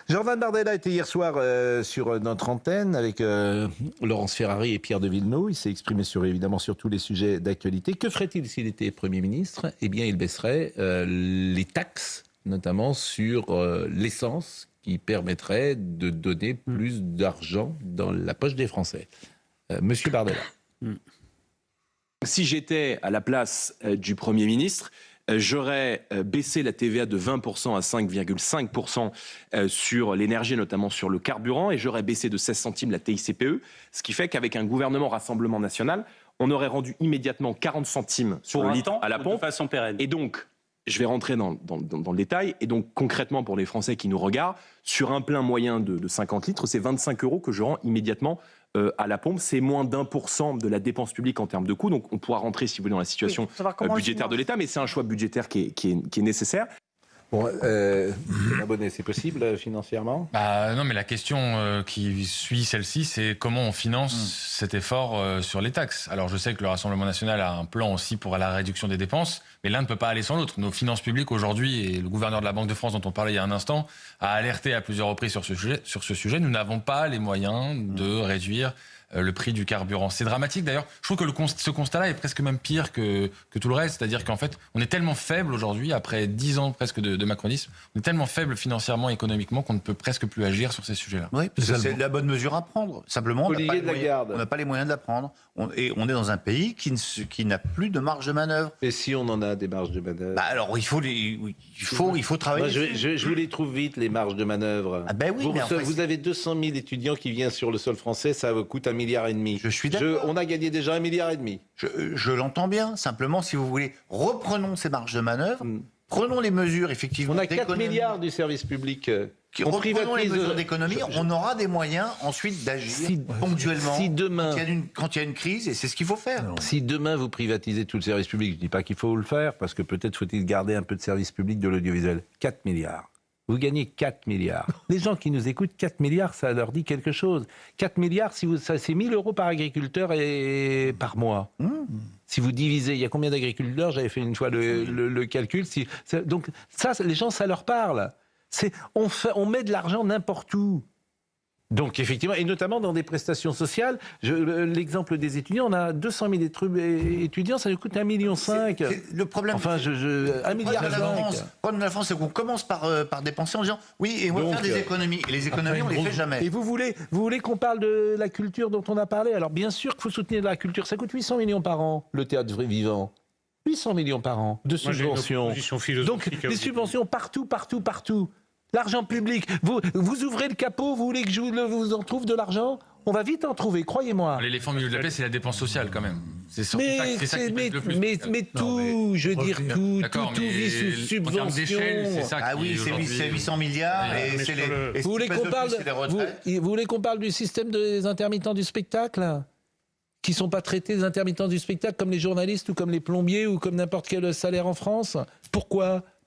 Jordan Bardella était hier soir sur notre antenne avec Laurence Ferrari et Pierre de Villeneuve. Il s'est exprimé évidemment sur tous les sujets d'actualité. Que ferait-il s'il était Premier ministre? Eh bien, il baisserait les taxes, notamment sur l'essence, qui permettrait de donner plus d'argent dans la poche des Français. Monsieur Bardella. Si j'étais à la place du Premier ministre, j'aurais baissé la TVA de 20% à 5,5% sur l'énergie, notamment sur le carburant, et j'aurais baissé de 16 centimes la TICPE, ce qui fait qu'avec un gouvernement Rassemblement National, on aurait rendu immédiatement 40 centimes sur le litre à la pompe. De façon pérenne. Et donc, je vais rentrer dans le détail, et donc concrètement pour les Français qui nous regardent, sur un plein moyen de 50 litres, c'est 25 € que je rends immédiatement à la pompe. C'est moins d'1% de la dépense publique en termes de coûts, donc on pourra rentrer, si vous voulez, dans la situation budgétaire de l'État, mais c'est un choix budgétaire qui est nécessaire. Bon, abonné, c'est possible financièrement? Non, mais la question qui suit celle-ci, c'est comment on finance cet effort sur les taxes. Alors, je sais que le Rassemblement national a un plan aussi pour la réduction des dépenses, mais l'un ne peut pas aller sans l'autre. Nos finances publiques aujourd'hui, et le gouverneur de la Banque de France dont on parlait il y a un instant, a alerté à plusieurs reprises sur ce sujet. Nous n'avons pas les moyens de réduire le prix du carburant. C'est dramatique d'ailleurs. Je trouve que ce constat-là est presque même pire que tout le reste. C'est-à-dire qu'en fait, on est tellement faible aujourd'hui, après 10 ans presque de macronisme, on est tellement faible financièrement, économiquement, qu'on ne peut presque plus agir sur ces sujets-là. Oui, c'est la bonne mesure à prendre. Simplement, on n'a pas les moyens de la prendre. On est dans un pays qui n'a plus de marge de manœuvre. Et si on en a des marges de manœuvre? Alors, il faut travailler. Moi, je vous les trouve vite, les marges de manœuvre. Oui, vous avez 200 000 étudiants qui viennent sur le sol français, ça vous coûte 1,5 milliard. Je suis d'accord. On a gagné déjà 1,5 milliard. Je l'entends bien. Simplement, si vous voulez, reprenons ces marges de manœuvre, prenons les mesures, effectivement. On a 4 milliards du service public. Reprenons les mesures d'économie, on aura des moyens ensuite d'agir ponctuellement quand il y a une crise, et c'est ce qu'il faut faire. Si demain vous privatisez tout le service public, je ne dis pas qu'il faut le faire, parce que peut-être faut-il garder un peu de service public de l'audiovisuel. 4 milliards. Vous gagnez 4 milliards. Les gens qui nous écoutent, 4 milliards, ça leur dit quelque chose. 4 milliards, c'est 1 000 € par agriculteur et par mois. Si vous divisez, il y a combien d'agriculteurs? J'avais fait une fois le calcul. Donc ça, les gens, ça leur parle. On met de l'argent n'importe où. Donc effectivement, et notamment dans des prestations sociales, l'exemple des étudiants, on a 200 000 étudiants, ça nous coûte 1,5 million. Le problème, enfin, 1,5 milliard. Le problème de la France, c'est qu'on commence par dépenser en disant oui, et on va faire des économies. Et les économies, on ne les fait jamais. Et vous voulez qu'on parle de la culture dont on a parlé? Alors bien sûr qu'il faut soutenir la culture, ça coûte 800 millions par an, le théâtre vivant. 800 millions par an de subventions. Donc des subventions partout. L'argent public, vous ouvrez le capot, vous voulez que je vous en trouve de l'argent? On va vite en trouver, croyez-moi. L'éléphant au milieu de la pièce, c'est la dépense sociale quand même. C'est ça qui pèse le plus. Mais tout vit sous subvention. C'est ça c'est 800 milliards. Vous voulez qu'on parle du système des intermittents du spectacle, qui ne sont pas traités, des intermittents du spectacle, comme les journalistes ou comme les plombiers ou comme n'importe quel salaire en France?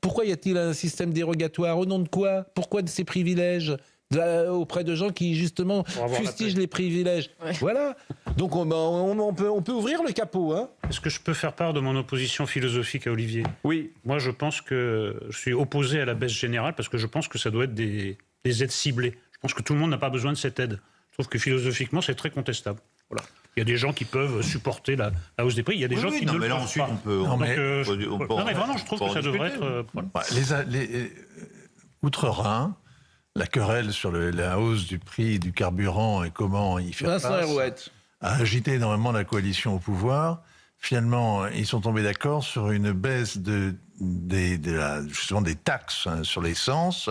Pourquoi y a-t-il un système dérogatoire? Au nom de quoi? Pourquoi de ces privilèges auprès de gens qui, justement, fustigent les privilèges? Voilà. Donc on peut ouvrir le capot. Est-ce que je peux faire part de mon opposition philosophique à Olivier? Oui. Moi, je pense que je suis opposé à la baisse générale parce que je pense que ça doit être des aides ciblées. Je pense que tout le monde n'a pas besoin de cette aide. Je trouve que philosophiquement, c'est très contestable. Voilà. Il y a des gens qui peuvent supporter la hausse des prix. Il y a des gens qui ne le peuvent pas. Mais vraiment, je trouve que ça devrait être... Outre-Rhin, la querelle sur la hausse du prix du carburant et comment y faire face a agité énormément la coalition au pouvoir. Finalement, ils sont tombés d'accord sur une baisse justement des taxes sur l'essence.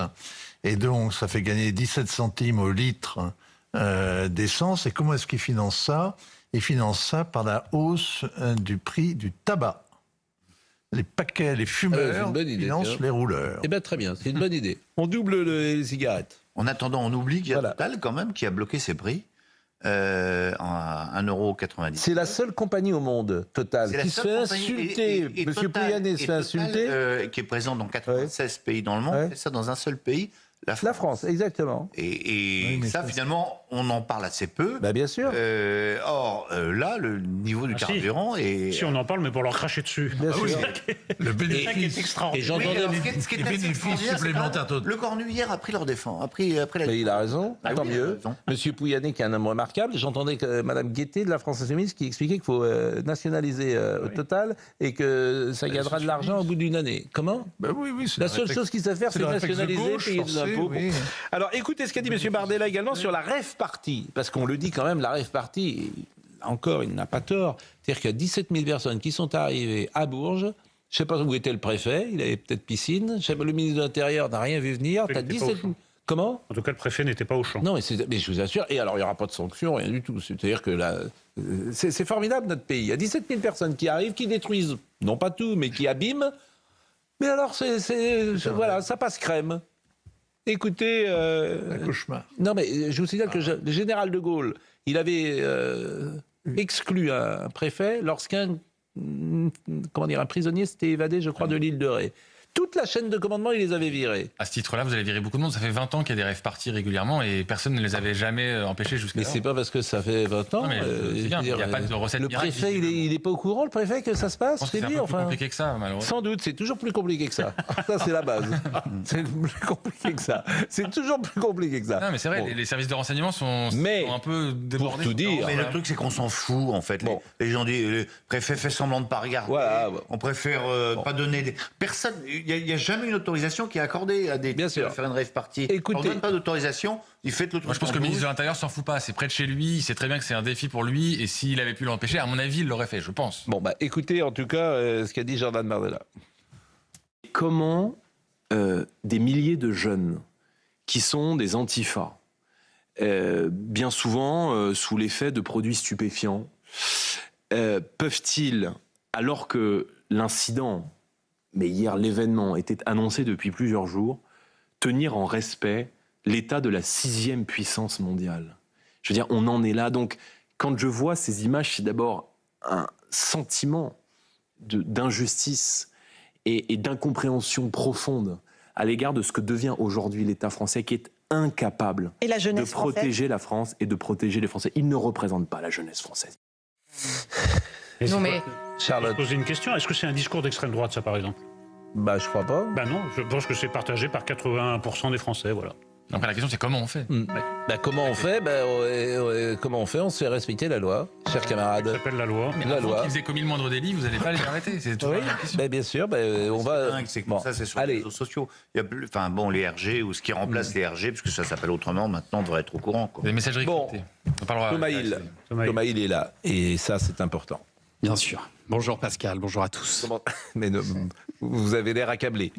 Et donc, ça fait gagner 17 centimes au litre d'essence. Et comment est-ce qu'ils financent ça? Ils financent ça par la hausse du prix du tabac. Les paquets, les fumeurs financent les rouleurs. Eh bien, très bien, c'est une bonne idée. On double les cigarettes. En attendant, on oublie qu'il y a Total, quand même, qui a bloqué ses prix à 1,90 €. C'est la seule compagnie au monde, Total, qui se fait insulter. Monsieur Pouyanné se fait insulter. Qui est présent dans 96 pays dans le monde, fait ça dans un seul pays, La France, exactement. Et ça, finalement, on en parle assez peu. Bah, bien sûr. Or, là, le niveau du carburant est... Si, on en parle, mais pour leur cracher dessus. Bien sûr. Le bénéfice bénéfice. est extraordinaire. Et j'entendais... Ce qui est les assez bénéfices extraordinaire, supplémentaires c'est que le Cornuillère a pris leur défense. Mais il a raison, tant oui, il a mieux. raison. Monsieur Pouyanné, qui est un homme remarquable, j'entendais que Madame Guettet de la France Insoumise qui expliquait qu'il faut nationaliser au total et que ça gagnera de l'argent au bout d'une année. Comment Oui, La seule chose qu'ils savent faire, c'est nationaliser, payer des impôts. Oui. Alors écoutez ce qu'a dit M. Bardella également sur la rêve party, parce qu'on le dit quand même, la rêve party, encore, il n'a pas tort. C'est-à-dire qu'il y a 17 000 personnes qui sont arrivées à Bourges. Je ne sais pas où était le préfet, il avait peut-être piscine. Je sais pas, le ministre de l'Intérieur n'a rien vu venir. Il T'as n'était 17 000... Comment ? En tout cas, le préfet n'était pas au champ. Non, mais je vous assure, et alors il n'y aura pas de sanctions, rien du tout. C'est-à-dire que là, c'est formidable notre pays. Il y a 17 000 personnes qui arrivent, qui détruisent, non pas tout, mais qui abîment. Mais alors, voilà, ça passe crème. Écoutez... Un cauchemar. Non, mais je vous signale que le général de Gaulle, il avait exclu un préfet lorsqu'un prisonnier s'était évadé, je crois, de l'île de Ré. Toute la chaîne de commandement, il les avait virés. À ce titre-là, vous allez virer beaucoup de monde. Ça fait 20 ans qu'il y a des rêves partis régulièrement et personne ne les avait jamais empêchés jusqu'à Mais c'est pas parce que ça fait 20 ans. Non, mais c'est bien, il n'y a pas de recette Le miracle, préfet, il est pas au courant, le préfet, que ça se passe. Je pense que C'est c'est lui, un peu plus enfin. compliqué que ça, malheureusement. Sans doute, c'est toujours plus compliqué que ça. Ça, c'est la base. C'est plus compliqué que ça. C'est toujours plus compliqué que ça. Non, mais c'est vrai, Bon. les services de renseignement sont un peu débordés. tout dire, Mais le truc, c'est qu'on s'en fout, en fait. Bon. Les gens disent, le préfet fait semblant de pas regarder. Voilà. On préfère pas donner des... Personne, il n'y a jamais une autorisation qui est accordée à des Bien sûr. à faire une rave party. Écoutez. On ne donne pas d'autorisation, il fait le truc. Moi, je pense que le ministre de l'Intérieur s'en fout pas. C'est près de chez lui. Il sait très bien que c'est un défi pour lui. Et s'il avait pu l'empêcher, à mon avis, il l'aurait fait, je pense. Bon, bah, écoutez, en tout cas, ce qu'a dit Jordan Bardella. Comment des milliers de jeunes qui sont des antifas, bien souvent sous l'effet de produits stupéfiants, peuvent-ils, alors que l'incident, mais hier l'événement, était annoncé depuis plusieurs jours, tenir en respect l'état de la 6e puissance mondiale? Je veux dire, on en est là. Donc, quand je vois ces images, c'est d'abord un sentiment d'injustice et d'incompréhension profonde à l'égard de ce que devient aujourd'hui l'État français, qui est incapable Et la jeunesse de protéger la France et de protéger les Français. Il ne représente pas la jeunesse française. Non, mais... Charlotte. Je poser une question. Est-ce que c'est un discours d'extrême droite, ça, par exemple? Bah, je crois pas. Ben non, je pense que c'est partagé par 81% des Français, voilà. Après, la question, c'est comment on fait. Bah, comment on fait? Comment on fait? On se fait respecter la loi, chers Ça camarades. s'appelle la loi. Mais La avant loi. qu'ils aient commis le moindre délit, vous n'allez pas les arrêter. C'est toujours Oui, la question. bah, bien sûr, on va. Dingue, c'est que Bon, ça, c'est sur allez. les réseaux sociaux. Il y a plus, enfin bon, les RG ou ce qui remplace les RG, parce que ça s'appelle autrement. Maintenant, on devrait être au courant, quoi. Des messageries Bon. cryptées. On parlera. Thomas Hill est là, et ça, c'est important. Bien sûr. Bonjour Pascal, bonjour à tous. Mais vous avez l'air accablé.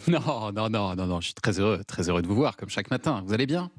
Non, je suis très heureux de vous voir, comme chaque matin. Vous allez bien ?